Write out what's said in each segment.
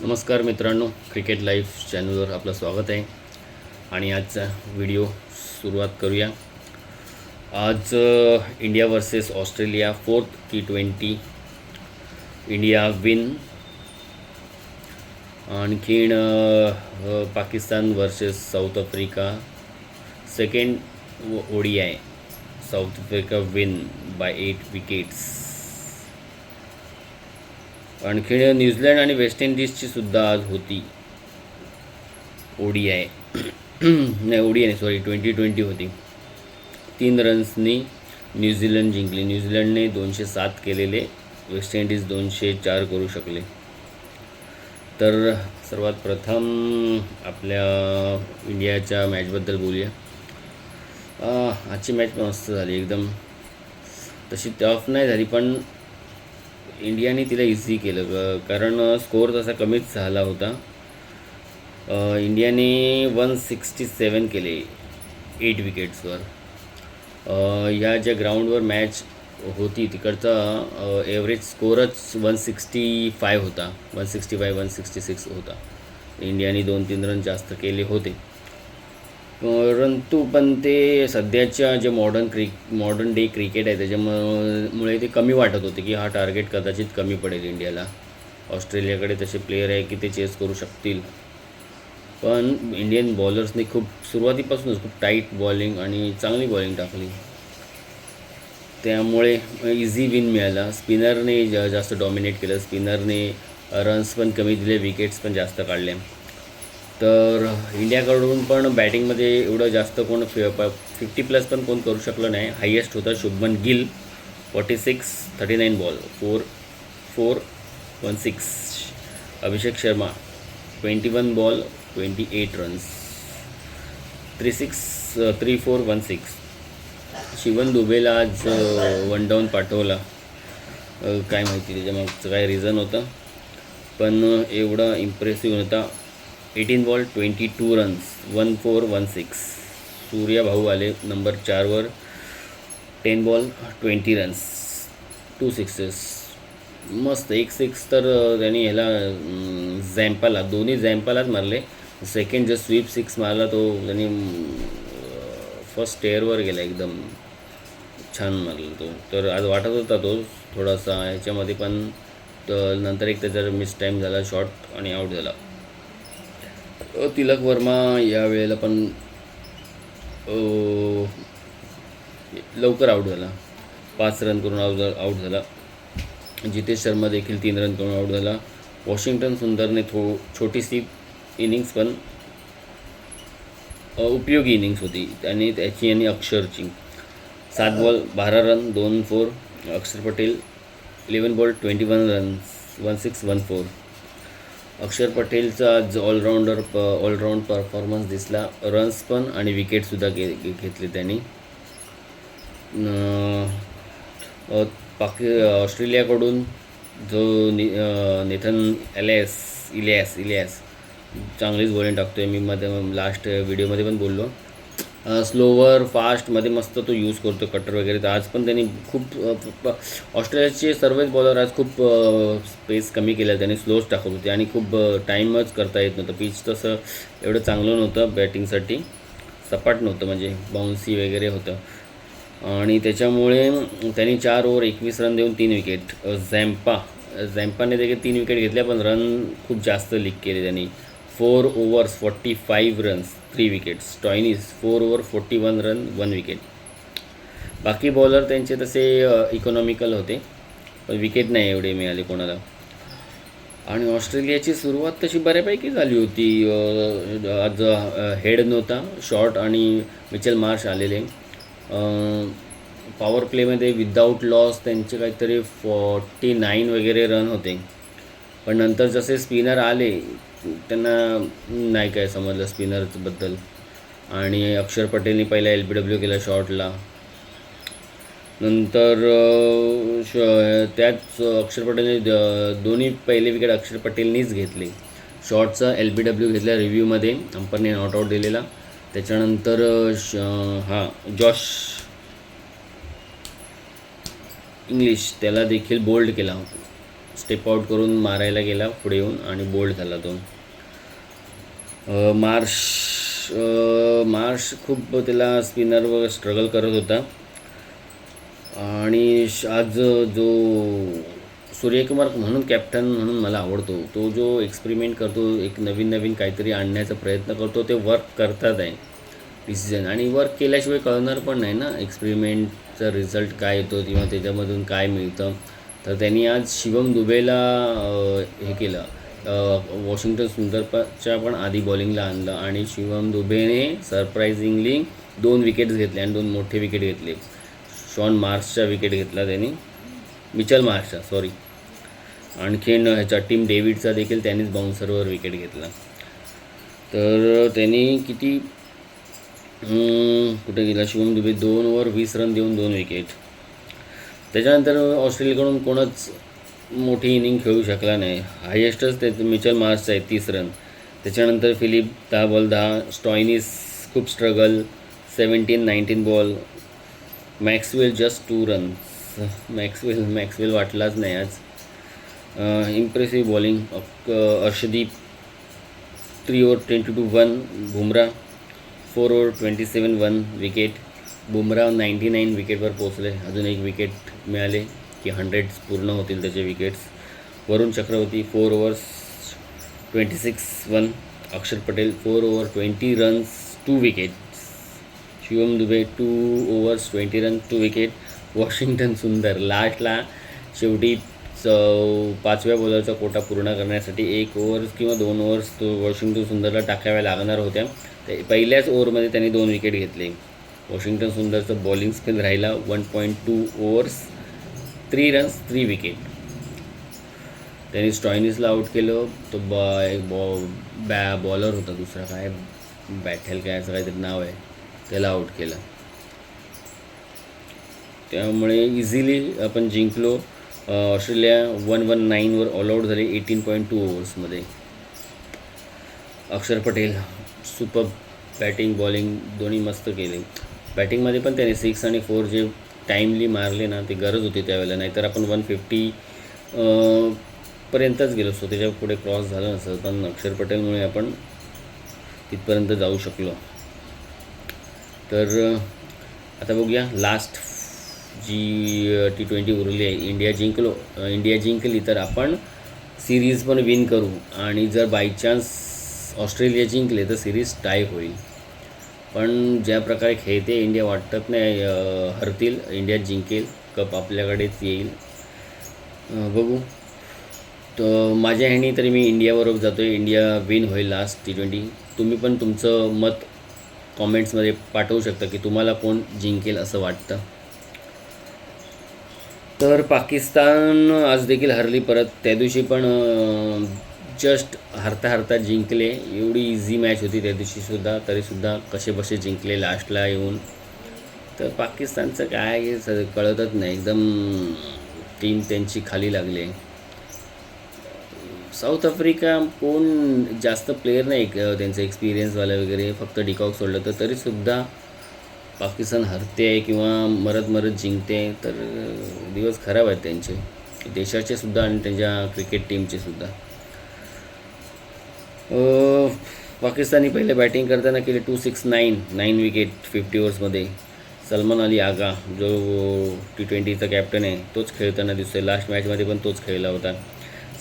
नमस्कार मित्रांनो, cricket live चॅनलवर आपलं स्वागत आहे. आणि आजचा व्हिडिओ सुरुवात करूया. आज India versus Australia 4th T20 India win. आणखीन Pakistan versus South Africa 2nd ODI. South Africa win by 8 wickets. आणखी न्यूझीलंड आणि वेस्ट इंडिजची सुद्धा आज होती ODI. नाही ODI नाही, सॉरी 2020 होती. 3 रन्सनी न्यूझीलंड जिंकली. न्यूझीलंडने 207 केलेले, वेस्ट इंडिज 204 करू शकले. तर सर्वात प्रथम आपल्या इंडियाच्या मॅचबद्दल बोलूया. आजची मॅच मस्त झाली एकदम. तशी टफ नाही झाली, पण इंडियाने तिला इझी केलं, कारण स्कोअर तसा कमीच झाला होता. इंडियाने 167 केले 8 विकेट्सवर. या ज्या ग्राउंडवर मॅच होती तिकडचा ॲव्हरेज स्कोअरच 165 होता, 165-166 होता. इंडियाने 2-3 रन जास्त केले होते. परंतु पण ते सध्याच्या जे मॉडर्न डे क्रिकेट आहे त्याच्यामुळे ते कमी वाटत होते की हा टार्गेट कदाचित कमी पडेल इंडियाला. ऑस्ट्रेलियाकडे तसे प्लेयर आहे की ते चेस करू शकतील, पण इंडियन बॉलर्सने खूप सुरुवातीपासूनच खूप टाईट बॉलिंग आणि चांगली बॉलिंग टाकली, त्यामुळे इझी विन मिळाला. स्पिनरने जास्त डॉमिनेट केलं. स्पिनरने रन्स पण कमी दिले, विकेट्स पण जास्त काढले. तर इंडियाकडून पण बॅटिंगमध्ये एवढं जास्त कोण 50+ पण कोण करू शकलं नाही. हायेस्ट होता Shubman Gill 46, 39 ball 4-4-1-6. Abhishek Sharma 21 ball 28 runs 3-4-1-6. शिवन दुबेला आज 1 डाऊन पाठवला. काय माहिती त्याच्यामागचं काय रिझन होतं, पण एवढा इम्प्रेसिव्ह होता. 18 बॉल 22 रन्स 1-4-1-6. सूर्या भाऊ आले नंबर 4वर 10 बॉल 20 रन्स 2 सिक्सेस. मस्त. 1 6 तर त्यांनी ह्याला झॅम्पाला, दोन्ही झॅम्पालाच मारले. सेकंड जो स्वीप 6 मारला तो त्यांनी फर्स्ट एअरवर गेला, एकदम छान मारला तो. तर आज वाटत होता तो थोडासा ह्याच्यामध्ये, पण नंतर एक त्याचा मिस टाईम झाला शॉट आणि आऊट झाला. तिलक वर्मा यावेळेला पण लवकर आऊट झाला, 5 रन करून आऊट झाला. जितेश शर्मा देखील 3 रन करून आऊट झाला. वॉशिंग्टन सुंदरने छोटीशी इनिंग्स पण उपयोगी इनिंग्स होती, आणि त्याची आणि अक्षरची 7 बॉल 12 रन 2-4. अक्षर पटेल 11 बॉल 21 रन्स 1-6-1-4. अक्षर पटेलचा आज ऑलराऊंड परफॉर्मन्स दिसला. रन्स पण आणि विकेटसुद्धा घेतले त्यांनी. ऑस्ट्रेलियाकडून जो नेथन इलियास चांगलीच बॉलिंग टाकतो आहे. मी लास्ट व्हिडिओमध्ये पण बोललो. स्लोवर फास्टमध्ये मस्त तो यूज करतो, कटर वगैरे. तर आज पण त्यांनी खूप ऑस्ट्रेलियाचे सर्वच बॉलर आज खूप स्पेस कमी केला, त्यांनी स्लोच टाकत होते आणि खूप टाईमच करता येत नव्हतं. पिच तसं एवढं चांगलं नव्हतं बॅटिंगसाठी, सपाट नव्हतं, म्हणजे बाउन्सी वगैरे होतं. आणि त्याच्यामुळे त्यांनी 4 ओव्हर 21 रन देऊन 3 विकेट. झॅम्पाने देखील 3 विकेट घेतल्या, पण रन खूप जास्त लीक केले त्यांनी. 4 overs 45 runs 3 wickets. Stoinis 4 over 41 run 1 wicket. बाकी बॉलर त्यांचे तसे इकॉनॉमिकल होते, पण विकेट नाही एवढे मिळाले कोणाला. आणि ऑस्ट्रेलियाची सुरुवात तशी बऱ्यापैकी झाली होती. आज हेड नव्हता, शॉर्ट आणि मिचेल मार्श आलेले. पॉवर प्लेमध्ये विदाऊट लॉस त्यांचे काहीतरी 49 वगैरे रन होते, पण नंतर जसे स्पिनर आले त्यांना नाही काय समजलं स्पिनरबद्दल. आणि अक्षर पटेलने पहिला LBW केला शॉर्टला. नंतर त्याच अक्षर पटेलने दोन्ही पहिले विकेट अक्षर पटेलनीच घेतले. शॉर्टचा LBW घेतला रिव्ह्यूमध्ये, अंपरने नॉट आऊट दिलेला. त्याच्यानंतर जॉश इंग्लिश त्याला देखील बोल्ड केला. स्टेप आउट करून मारायला गेला पुढे येऊन आणि बोल्ड झाला तो. मार्श खूप त्याला स्पिनरवर स्ट्रगल करत होता. आणि आज जो सूर्यकुमार म्हणून कॅप्टन म्हणून मला आवडतो, तो जो एक्सपेरिमेंट करतो, एक नवीन काहीतरी आणण्याचा प्रयत्न करतो, ते वर्क करतात आहे डिसिजन. आणि वर्क केल्याशिवाय कळणार पण नाही ना एक्सपेरिमेंटचा रिझल्ट काय येतो किंवा त्याच्यामधून काय मिळतं. तर त्यांनी आज शिवम दुबेला हे केलं, वॉशिंग्टन सुंदरच्या पण आधी बॉलिंगला आणलं आणि शिवम दुबेने सरप्रायझिंगली 2 विकेट्स घेतले आणि 2 मोठे विकेट घेतले. शॉन मार्शचा विकेट घेतला त्यांनी, मिचल मार्शचा सॉरी. आणखीन ह्याचा टीम डेव्हिडचा देखील त्यांनीच बाउन्सरवर विकेट घेतला. तर त्यांनी किती कुठे गेला शिवम दुबे, 2 ओव्हर 20 रन देऊन 2 विकेट. त्याच्यानंतर ऑस्ट्रेलियाकडून कोणच मोठी इनिंग खेळू शकला नाही. हायेस्टच ते मिचल मार्शचा आहे 30 रन. त्याच्यानंतर फिलिप 10 बॉल 10, स्टॉयनिस खूप struggle 17-19 ball. Maxwell just 2 runs. Maxwell वाटलाच नाही आज. Impressive bowling. Arshdeep 3 over 22 Bumrah 4 over 27 wicket. Bumrah 99 विकेटवर पोचले. अजून एक विकेट मिळाले की 100 पूर्ण होतील त्याचे विकेट्स. वरुण चक्रवर्ती 4 ओव्हर्स 26 अक्षर Patel 4 over 20 runs 2 wickets. Shivam Dubey 2 overs 20 run 2 wicket. Washington सुंदर लास्टला शेवटी 5व्या बॉलरचा कोटा पूर्ण करण्यासाठी 1 ओव्हर्स किंवा 2 ओव्हर्स तो वॉशिंग्टन सुंदरला टाकाव्या लागणार होत्या. ते पहिल्याच ओव्हरमध्ये त्यांनी 2 विकेट घेतले. वॉशिंग्टन सुंदरचं बॉलिंग स्पिन राहिला 1.2 ओव्हर्स 3 रन्स 3 विकेट. त्यांनी स्टॉयनिसला आऊट केलं. तो एक बॉलर होता दुसरा, काय बॅटेल काय असं काहीतरी नाव आहे, त्याला आऊट केलं. त्यामुळे इझिली आपण जिंकलो. ऑस्ट्रेलिया 119वर ऑल आऊट झाले 18.2 ओव्हर्समध्ये. अक्षर पटेल सुपर बॅटिंग बॉलिंग दोन्ही मस्त केले. बॅटिंगमध्ये पण त्याने 6 आणि 4 जे टाईमली मारले ना, ते गरज होती त्यावेळेला. नाहीतर आपण 150 पर्यंतच गेलो असतो, त्याच्या पुढे क्रॉस झालं नसतं. पण अक्षर पटेलमुळे आपण तिथपर्यंत जाऊ शकलो. तर आता बघूया लास्ट जी T20 उरली आहे. इंडिया जिंकली तर आपण सिरीज पण विन करू. आणि जर बाय चान्स ऑस्ट्रेलिया जिंकले तर सिरीज टाय होईल. पण ज्या प्रकारे खेळते इंडिया, वाटत नाही हरतील. इंडिया जिंकेल, कप आपल्याकडेच येईल. बघू. तर माझ्या ह्यानी तरी मी इंडियाबरोबर जातो आहे. इंडिया विन होईल लास्ट T20. तुम्ही पण तुमचं मत कॉमेंट्समध्ये पाठवू शकता की तुम्हाला कोण जिंकेल असं वाटतं. तर पाकिस्तान आज देखील हरली परत. त्या दिवशी पण जस्ट हरता जिंकले. एवढी इझी मॅच होती त्या दिवशीसुद्धा, तरीसुद्धा कसे बसे जिंकले लास्टला येऊन. तर पाकिस्तानचं काय कळतच नाही, एकदम टीम त्यांची खाली लागली. साऊथ आफ्रिका कोण जास्त प्लेयर नाही त्यांचं एक्सपिरियन्सवाला वगैरे, फक्त डिकॉक सोडलं तर तरीसुद्धा पाकिस्तान हरते आहे किंवा मरत जिंकते. तर दिवस खराब आहेत त्यांचे, देशाचे सुद्धा आणि त्यांच्या क्रिकेट टीमचे सुद्धा. पाकिस्तानी पहिले बॅटिंग करताना केले 269 विकेट 50 ओव्हर्समध्ये. सलमान अली आगा जो T20चा कॅप्टन आहे तोच खेळताना दिसतोय. लास्ट मॅचमध्ये पण तोच खेळला होता.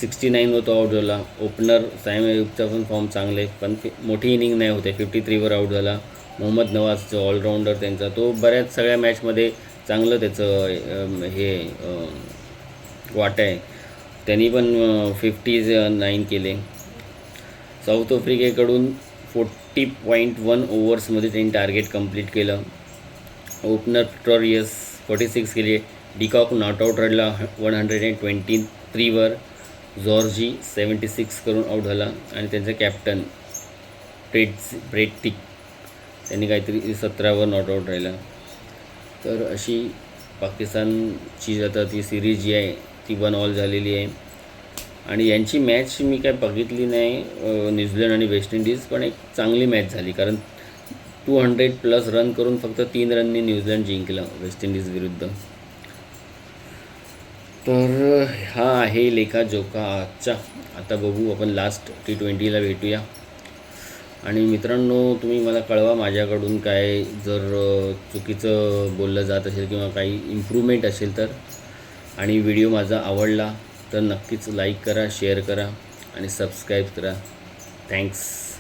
69वर तो आऊट झाला. ओपनर सायम अयूबचा पण फॉर्म चांगले, पण मोठी इनिंग नाही होते. 53वर आऊट झाला. मोहम्मद नवाज जो ऑलराऊंडर त्यांचा, तो बऱ्याच सगळ्या मॅचमध्ये चांगलं त्याचं हे वाटा आहे. त्यांनी पण 59 केले. साऊथ आफ्रिकेकडून 40.1 ओव्हर्समध्ये त्यांनी टार्गेट कंप्लीट केलं. ओपनर प्रिटोरियस 46 केले. डिकॉक नॉट आऊट रडला 123वर. जॉर्जी 76 करून आऊट झाला. आणि त्यांचा कॅप्टन ब्रेट त्यांनी काहीतरी 17वर नॉट आऊट राहिला. तर अशी पाकिस्तानची आता ती सिरीज जी आहे ती 1-1 झालेली आहे. आणि यांची मॅच मी काय बघितली नाही, न्यूझीलंड आणि वेस्ट इंडिज, पण एक चांगली मॅच झाली. कारण 200+ रन करून फक्त 3 रननी न्यूझीलंड जिंकलं वेस्ट इंडिज विरुद्ध. तर हा आहे लेखाजोखा आजचा. आता बघू आपण लास्ट T20ला भेटूया. आणि मित्रांनो, तुम्ही मला कळवा माझ्याकडून काय जर चुकीचं बोललं जात असेल किंवा काही इम्प्रूव्हमेंट असेल तर. आणि व्हिडिओ माझा आवडला तर नक्कीच लाईक करा, शेअर करा आणि सबस्क्राईब करा. थँक्स.